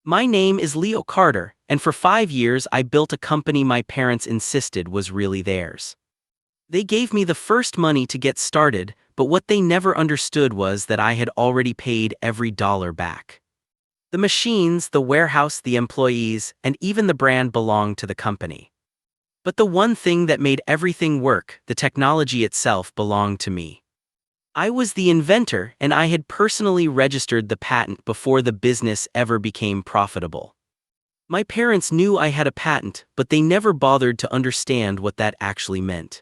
My name is Leo Carter, and for 5 years I built a company my parents insisted was really theirs. They gave me the first money to get started, but what they never understood was that I had already paid every dollar back. The machines, the warehouse, the employees, and even the brand belonged to the company. But the one thing that made everything work, the technology itself, belonged to me. I was the inventor, and I had personally registered the patent before the business ever became profitable. My parents knew I had a patent, but they never bothered to understand what that actually meant.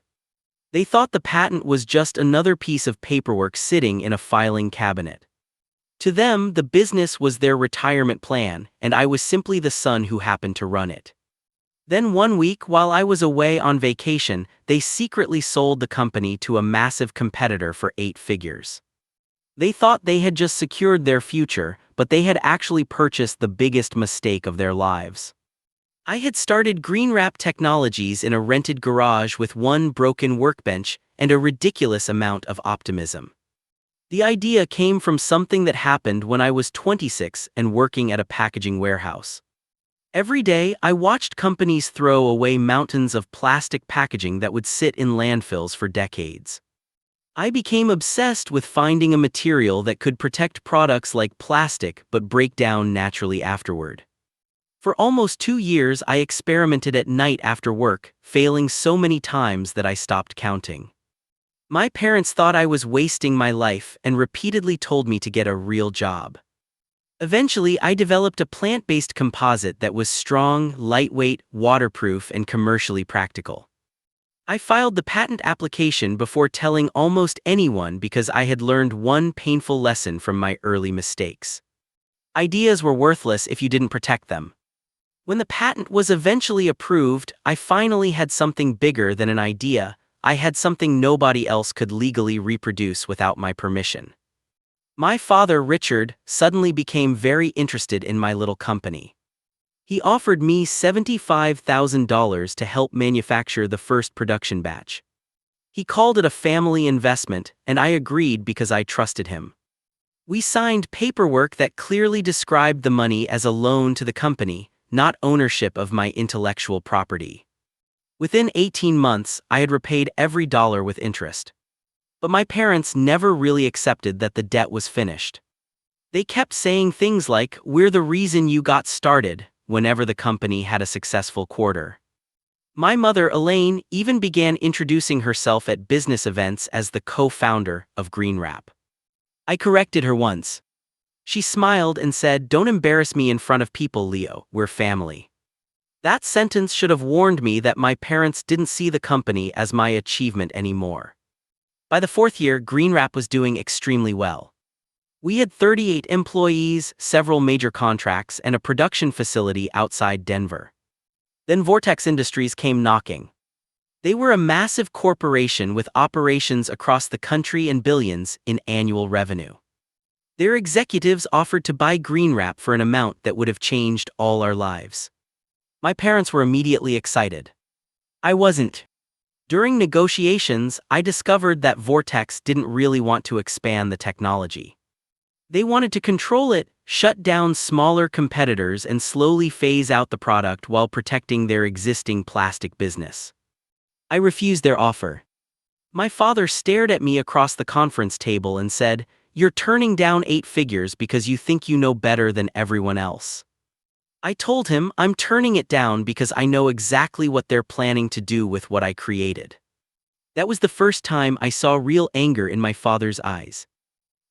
They thought the patent was just another piece of paperwork sitting in a filing cabinet. To them, the business was their retirement plan, and I was simply the son who happened to run it. Then one week, while I was away on vacation, they secretly sold the company to a massive competitor for 8 figures. They thought they had just secured their future, but they had actually purchased the biggest mistake of their lives. I had started GreenWrap Technologies in a rented garage with one broken workbench and a ridiculous amount of optimism. The idea came from something that happened when I was 26 and working at a packaging warehouse. Every day, I watched companies throw away mountains of plastic packaging that would sit in landfills for decades. I became obsessed with finding a material that could protect products like plastic but break down naturally afterward. For almost 2 years, I experimented at night after work, failing so many times that I stopped counting. My parents thought I was wasting my life and repeatedly told me to get a real job. Eventually, I developed a plant-based composite that was strong, lightweight, waterproof, and commercially practical. I filed the patent application before telling almost anyone because I had learned one painful lesson from my early mistakes. Ideas were worthless if you didn't protect them. When the patent was eventually approved, I finally had something bigger than an idea. I had something nobody else could legally reproduce without my permission. My father, Richard, suddenly became very interested in my little company. He offered me $75,000 to help manufacture the first production batch. He called it a family investment, and I agreed because I trusted him. We signed paperwork that clearly described the money as a loan to the company, not ownership of my intellectual property. Within 18 months, I had repaid every dollar with interest. But my parents never really accepted that the debt was finished. They kept saying things like, "We're the reason you got started," whenever the company had a successful quarter. My mother, Elaine, even began introducing herself at business events as the co-founder of GreenWrap. I corrected her once. She smiled and said, "Don't embarrass me in front of people, Leo, we're family." That sentence should have warned me that my parents didn't see the company as my achievement anymore. By the 4th year, GreenWrap was doing extremely well. We had 38 employees, several major contracts, and a production facility outside Denver. Then Vortex Industries came knocking. They were a massive corporation with operations across the country and billions in annual revenue. Their executives offered to buy GreenWrap for an amount that would have changed all our lives. My parents were immediately excited. I wasn't. During negotiations, I discovered that Vortex didn't really want to expand the technology. They wanted to control it, shut down smaller competitors, and slowly phase out the product while protecting their existing plastic business. I refused their offer. My father stared at me across the conference table and said, "You're turning down 8 figures because you think you know better than everyone else." I told him I'm turning it down because I know exactly what they're planning to do with what I created. That was the first time I saw real anger in my father's eyes.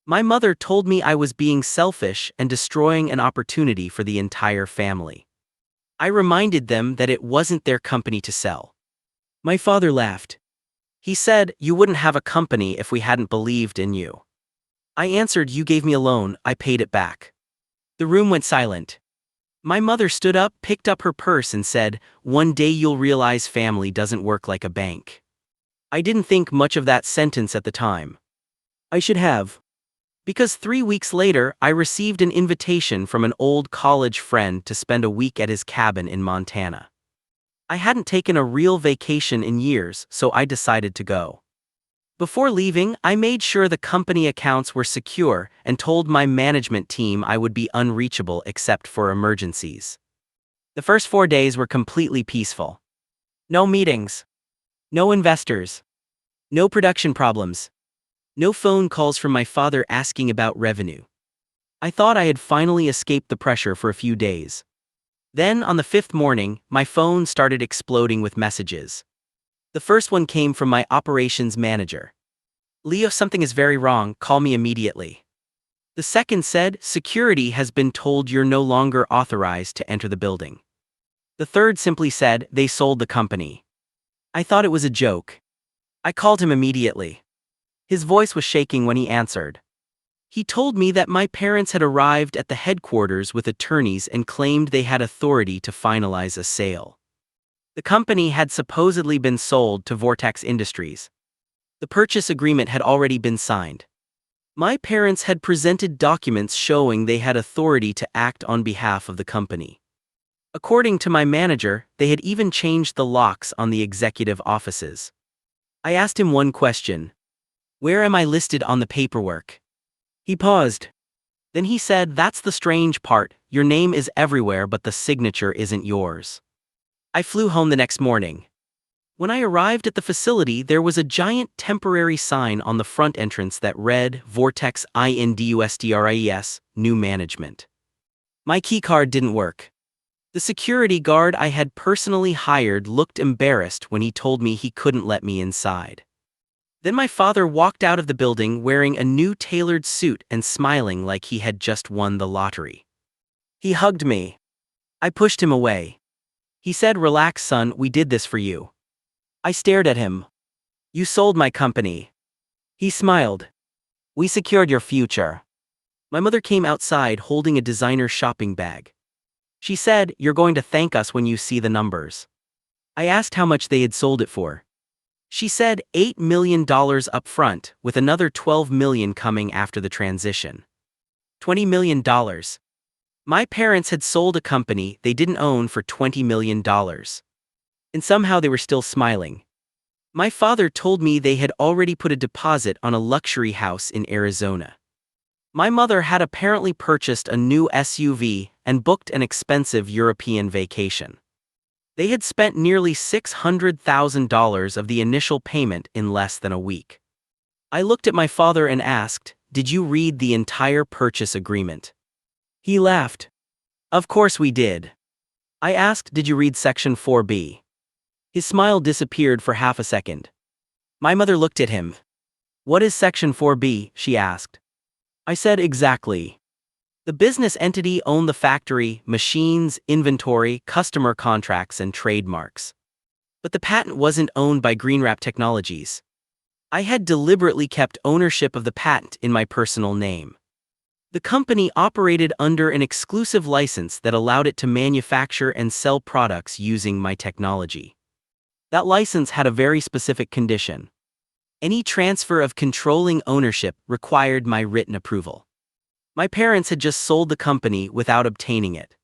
My mother told me I was being selfish and destroying an opportunity for the entire family. I reminded them that it wasn't their company to sell. My father laughed. He said, "You wouldn't have a company if we hadn't believed in you." I answered, "You gave me a loan, I paid it back." The room went silent. My mother stood up, picked up her purse, and said, "One day you'll realize family doesn't work like a bank." I didn't think much of that sentence at the time. I should have. Because 3 weeks later, I received an invitation from an old college friend to spend a week at his cabin in Montana. I hadn't taken a real vacation in years, so I decided to go. Before leaving, I made sure the company accounts were secure and told my management team I would be unreachable except for emergencies. The first 4 days were completely peaceful. No meetings. No investors. No production problems. No phone calls from my father asking about revenue. I thought I had finally escaped the pressure for a few days. Then, on the fifth morning, my phone started exploding with messages. The first one came from my operations manager. "Leo, something is very wrong, call me immediately." The second said, "Security has been told you're no longer authorized to enter the building." The third simply said, "They sold the company." I thought it was a joke. I called him immediately. His voice was shaking when he answered. He told me that my parents had arrived at the headquarters with attorneys and claimed they had authority to finalize a sale. The company had supposedly been sold to Vortex Industries. The purchase agreement had already been signed. My parents had presented documents showing they had authority to act on behalf of the company. According to my manager, they had even changed the locks on the executive offices. I asked him one question. "Where am I listed on the paperwork?" He paused. Then he said, "That's the strange part, your name is everywhere but the signature isn't yours." I flew home the next morning. When I arrived at the facility, there was a giant temporary sign on the front entrance that read, "Vortex Industries, New Management." My keycard didn't work. The security guard I had personally hired looked embarrassed when he told me he couldn't let me inside. Then my father walked out of the building wearing a new tailored suit and smiling like he had just won the lottery. He hugged me. I pushed him away. He said, "Relax, son, we did this for you." I stared at him. "You sold my company." He smiled. "We secured your future." My mother came outside holding a designer shopping bag. She said, "You're going to thank us when you see the numbers." I asked how much they had sold it for. She said $8 million up front, with another $12 million coming after the transition. $20 million. My parents had sold a company they didn't own for $20 million. And somehow they were still smiling. My father told me they had already put a deposit on a luxury house in Arizona. My mother had apparently purchased a new SUV and booked an expensive European vacation. They had spent nearly $600,000 of the initial payment in less than a week. I looked at my father and asked, "Did you read the entire purchase agreement?" He laughed. "Of course we did." I asked, "Did you read Section 4B? His smile disappeared for half a second. My mother looked at him. "What is Section 4B? She asked. I said, "Exactly. The business entity owned the factory, machines, inventory, customer contracts, and trademarks. But the patent wasn't owned by Greenwrap Technologies. I had deliberately kept ownership of the patent in my personal name. The company operated under an exclusive license that allowed it to manufacture and sell products using my technology. That license had a very specific condition. Any transfer of controlling ownership required my written approval. My parents had just sold the company without obtaining it.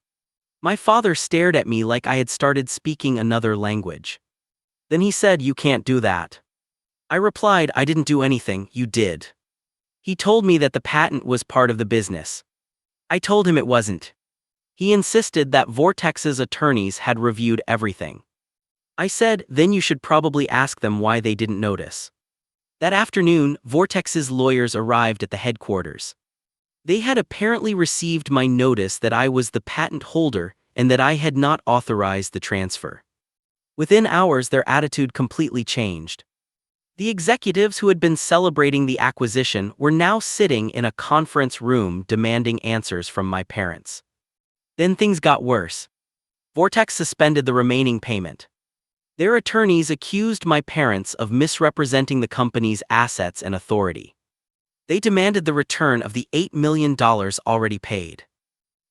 My father stared at me like I had started speaking another language. Then he said, "You can't do that." I replied, "I didn't do anything, you did." He told me that the patent was part of the business. I told him it wasn't. He insisted that Vortex's attorneys had reviewed everything. I said, "Then you should probably ask them why they didn't notice." That afternoon, Vortex's lawyers arrived at the headquarters. They had apparently received my notice that I was the patent holder and that I had not authorized the transfer. Within hours, their attitude completely changed. The executives who had been celebrating the acquisition were now sitting in a conference room demanding answers from my parents. Then things got worse. Vortex suspended the remaining payment. Their attorneys accused my parents of misrepresenting the company's assets and authority. They demanded the return of the $8 million already paid.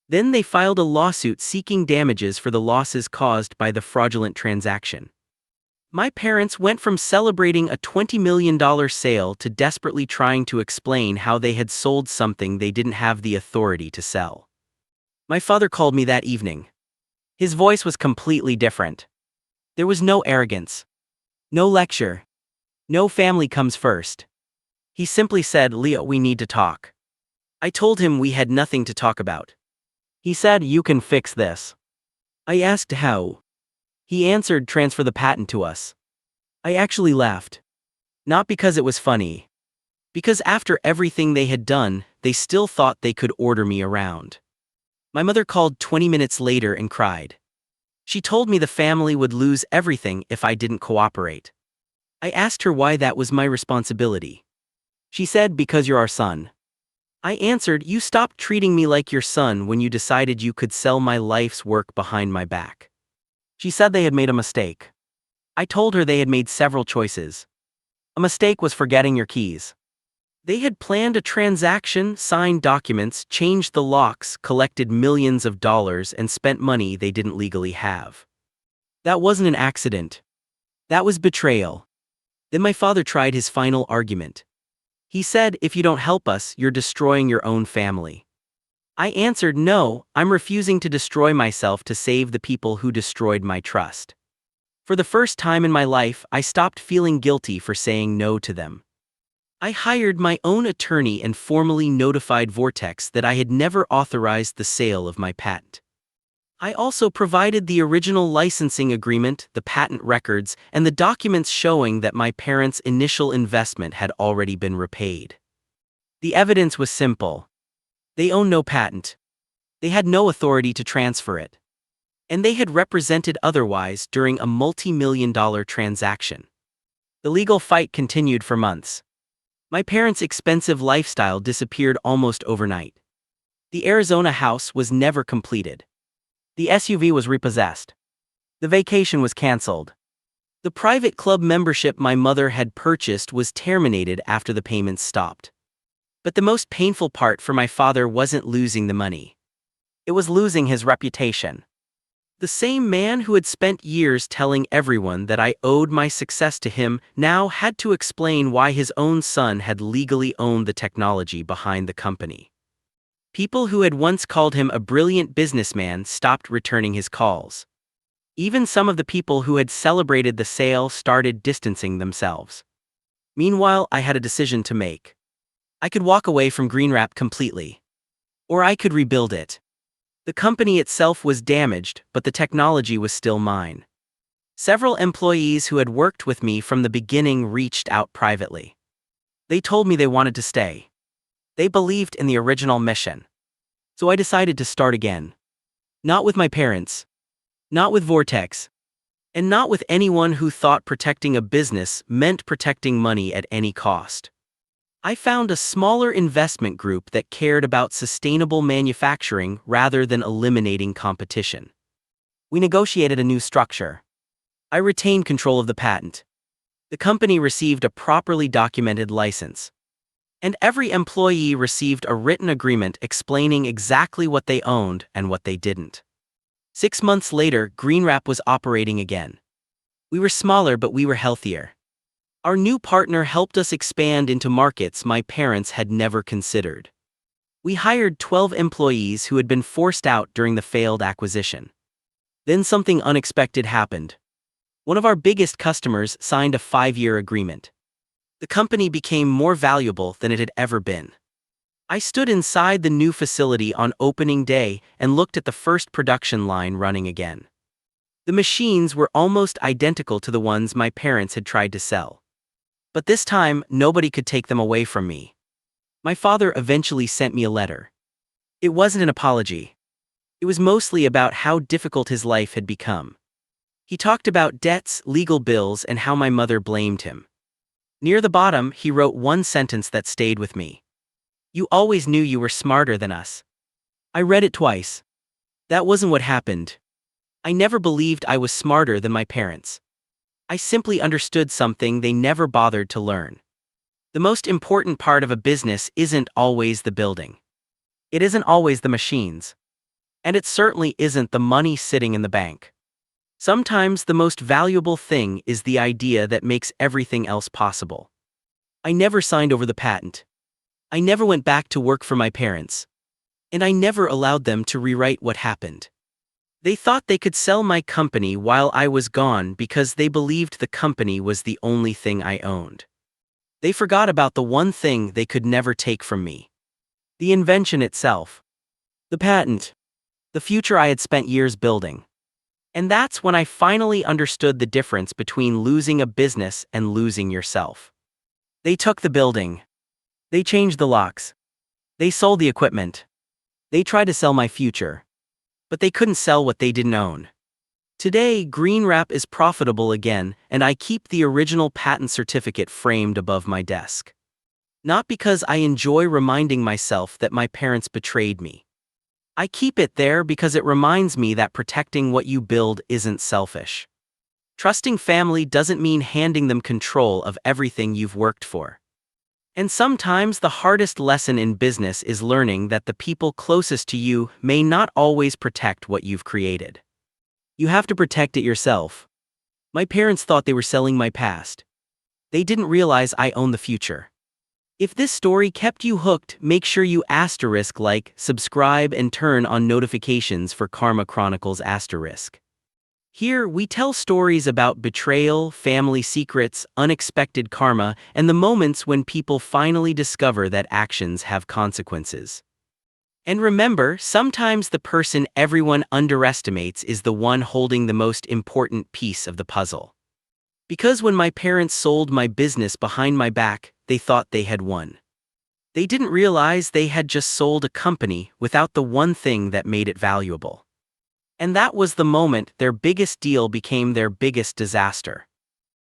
Then they filed a lawsuit seeking damages for the losses caused by the fraudulent transaction. My parents went from celebrating a $20 million sale to desperately trying to explain how they had sold something they didn't have the authority to sell. My father called me that evening. His voice was completely different. There was no arrogance. No lecture. No, family comes first. He simply said, Leo, we need to talk. I told him we had nothing to talk about. He said, you can fix this. I asked how. He answered, transfer the patent to us. I actually laughed. Not because it was funny. Because after everything they had done, they still thought they could order me around. My mother called 20 minutes later and cried. She told me the family would lose everything if I didn't cooperate. I asked her why that was my responsibility. She said, because you're our son. I answered, you stopped treating me like your son when you decided you could sell my life's work behind my back. She said they had made a mistake. I told her they had made several choices. A mistake was forgetting your keys. They had planned a transaction, signed documents, changed the locks, collected millions of dollars, and spent money they didn't legally have. That wasn't an accident. That was betrayal. Then my father tried his final argument. He said, if you don't help us, you're destroying your own family. I answered, no, I'm refusing to destroy myself to save the people who destroyed my trust. For the first time in my life, I stopped feeling guilty for saying no to them. I hired my own attorney and formally notified Vortex that I had never authorized the sale of my patent. I also provided the original licensing agreement, the patent records, and the documents showing that my parents' initial investment had already been repaid. The evidence was simple. They owned no patent. They had no authority to transfer it. And they had represented otherwise during a multi-million-dollar transaction. The legal fight continued for months. My parents' expensive lifestyle disappeared almost overnight. The Arizona house was never completed. The SUV was repossessed. The vacation was canceled. The private club membership my mother had purchased was terminated after the payments stopped. But the most painful part for my father wasn't losing the money. It was losing his reputation. The same man who had spent years telling everyone that I owed my success to him now had to explain why his own son had legally owned the technology behind the company. People who had once called him a brilliant businessman stopped returning his calls. Even some of the people who had celebrated the sale started distancing themselves. Meanwhile, I had a decision to make. I could walk away from GreenWrap completely. Or I could rebuild it. The company itself was damaged, but the technology was still mine. Several employees who had worked with me from the beginning reached out privately. They told me they wanted to stay. They believed in the original mission. So I decided to start again. Not with my parents. Not with Vortex. And not with anyone who thought protecting a business meant protecting money at any cost. I found a smaller investment group that cared about sustainable manufacturing rather than eliminating competition. We negotiated a new structure. I retained control of the patent. The company received a properly documented license. And every employee received a written agreement explaining exactly what they owned and what they didn't. 6 months later, GreenWrap was operating again. We were smaller, but we were healthier. Our new partner helped us expand into markets my parents had never considered. We hired 12 employees who had been forced out during the failed acquisition. Then something unexpected happened. One of our biggest customers signed a 5-year agreement. The company became more valuable than it had ever been. I stood inside the new facility on opening day and looked at the first production line running again. The machines were almost identical to the ones my parents had tried to sell. But this time, nobody could take them away from me. My father eventually sent me a letter. It wasn't an apology. It was mostly about how difficult his life had become. He talked about debts, legal bills, and how my mother blamed him. Near the bottom, he wrote one sentence that stayed with me. You always knew you were smarter than us. I read it twice. That wasn't what happened. I never believed I was smarter than my parents. I simply understood something they never bothered to learn. The most important part of a business isn't always the building. It isn't always the machines. And it certainly isn't the money sitting in the bank. Sometimes the most valuable thing is the idea that makes everything else possible. I never signed over the patent. I never went back to work for my parents. And I never allowed them to rewrite what happened. They thought they could sell my company while I was gone because they believed the company was the only thing I owned. They forgot about the one thing they could never take from me: the invention itself, the patent, the future I had spent years building. And that's when I finally understood the difference between losing a business and losing yourself. They took the building. They changed the locks. They sold the equipment. They tried to sell my future. But they couldn't sell what they didn't own. Today, Green Wrap is profitable again, and I keep the original patent certificate framed above my desk. Not because I enjoy reminding myself that my parents betrayed me. I keep it there because it reminds me that protecting what you build isn't selfish. Trusting family doesn't mean handing them control of everything you've worked for. And sometimes the hardest lesson in business is learning that the people closest to you may not always protect what you've created. You have to protect it yourself. My parents thought they were selling my past. They didn't realize I own the future. If this story kept you hooked, make sure you like, subscribe, and turn on notifications for Karma Chronicles *. Here, we tell stories about betrayal, family secrets, unexpected karma, and the moments when people finally discover that actions have consequences. And remember, sometimes the person everyone underestimates is the one holding the most important piece of the puzzle. Because when my parents sold my business behind my back, they thought they had won. They didn't realize they had just sold a company without the one thing that made it valuable. And that was the moment their biggest deal became their biggest disaster.